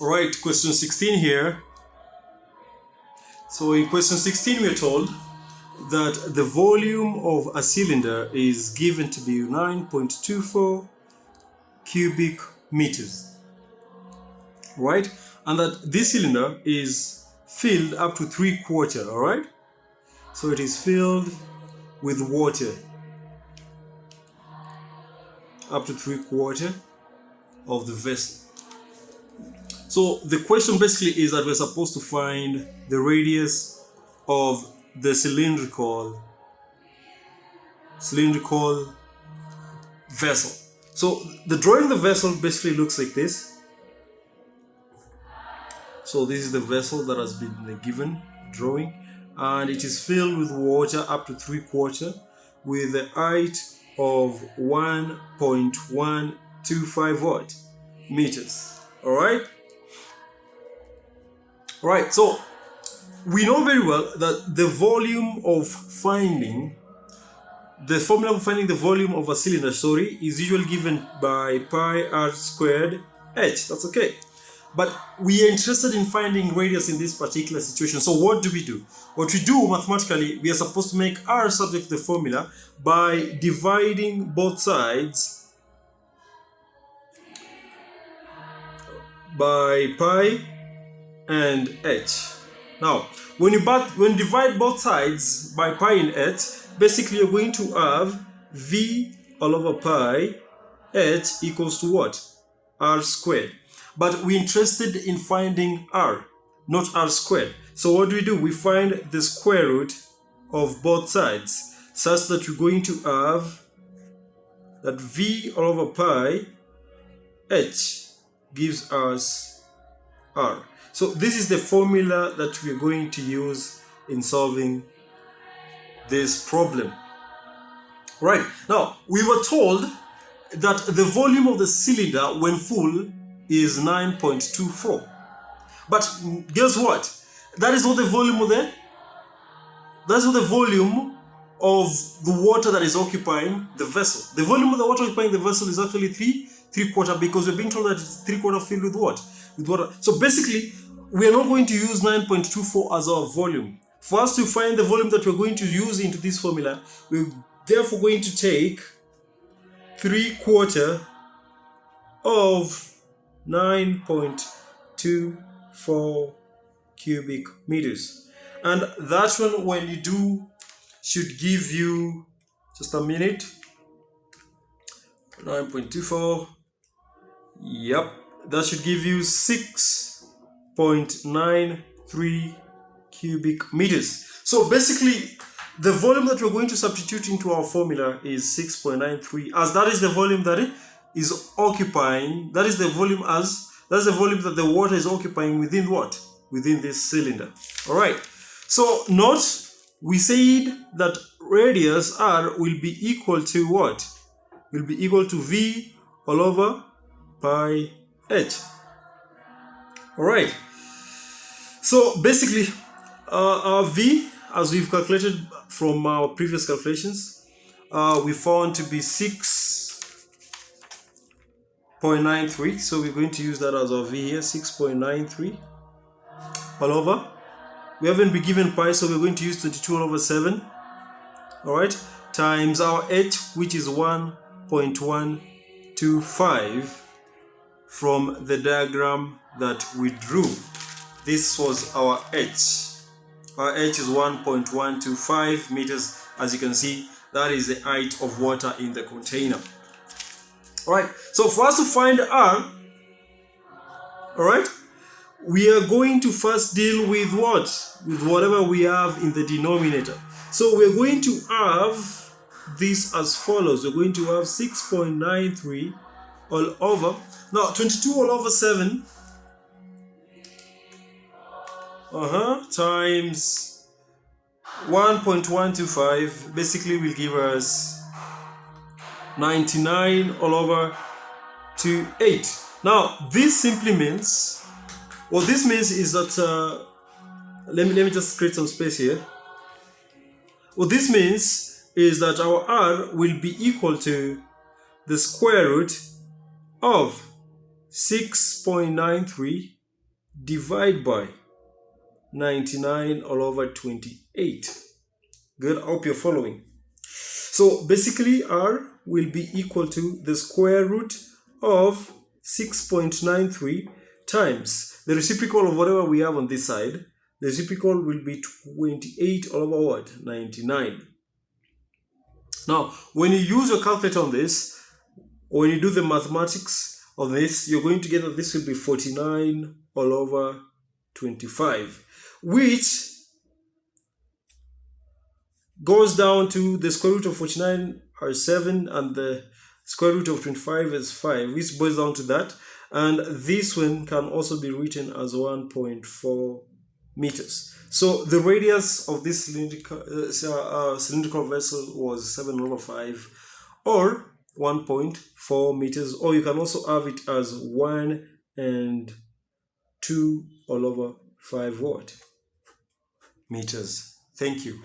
Alright, question 16 here. So in question 16 we're told that the volume of a cylinder is given to be 9.24 cubic meters. Right? And that this cylinder is filled up to 3/4, alright? So it is filled with water up to 3/4 of the vessel. So the question basically is that we're supposed to find the radius of the cylindrical vessel. So the drawing of the vessel basically looks like this. So this is the vessel that has been given drawing, and it is filled with water up to 3/4 with a height of 1.125 meters. All right. Right, so we know very well that the volume of finding, the formula for finding the volume of a cylinder, is usually given by pi r squared h. That's okay. But we are interested in finding radius in this particular situation. So what do? What we do mathematically, we are supposed to make r subject to the formula by dividing both sides by pi and h. Now, when you divide both sides by pi and h, basically you're going to have v all over pi h equals to what? R squared. But we're interested in finding r, not r squared. So what do? We find the square root of both sides, such that you're going to have that v all over pi h gives us r. So this is the formula that we're going to use in solving this problem. Right, now we were told that the volume of the cylinder when full is 9.24. But guess what? That is not the volume of that's not the volume of the water that is occupying the vessel. The volume of the water occupying the vessel is actually 3/4, because we're being told that it's 3/4 filled with what? With water. So basically, we are not going to use 9.24 as our volume. For us to find the volume that we're going to use into this formula, we're therefore going to take 3/4 of 9.24 cubic meters. And that one, when you do, should give you, just a minute, 9.24, yep, that should give you 6.93 cubic meters. So basically, the volume that we're going to substitute into our formula is 6.93, as that is the volume that it is occupying. That's the volume that the water is occupying within what? Within this cylinder. All right. So note, we said that radius r will be equal to what? Will be equal to v all over pi h. All right. So basically, our v, as we've calculated from our previous calculations, we found to be 6.93. So we're going to use that as our v here, 6.93 all over. We haven't been given pi, so we're going to use 22 all over 7. All right, times our h, which is 1.125 from the diagram that we drew. This was our h. Our h is 1.125 meters. As you can see, that is the height of water in the container. All right, so for us to find r, all right, we are going to first deal with what? With whatever we have in the denominator. So we're going to have this as follows. We're going to have 6.93 all over. Now 22 all over 7 times 1.125 basically will give us 99 all over 8. Now this simply means, what this means is that let me just create some space here. What this means is that our r will be equal to the square root of 6.93 divide by 99 all over 28. Good, I hope you're following. So basically R will be equal to the square root of 6.93 times the reciprocal of whatever we have on this side. The reciprocal will be 28 all over what? 99. Now, when you use your calculator on this, or when you do the mathematics of this, you're going to get that this will be 49 all over 25, which goes down to the square root of 49 are 7 and the square root of 25 is 5, which boils down to that. And this one can also be written as 1.4 meters. So the radius of this cylindrical vessel was 7 over 5 or 1.4 meters, or you can also have it as 1 and 2 all over 5 what? Meters. Thank you.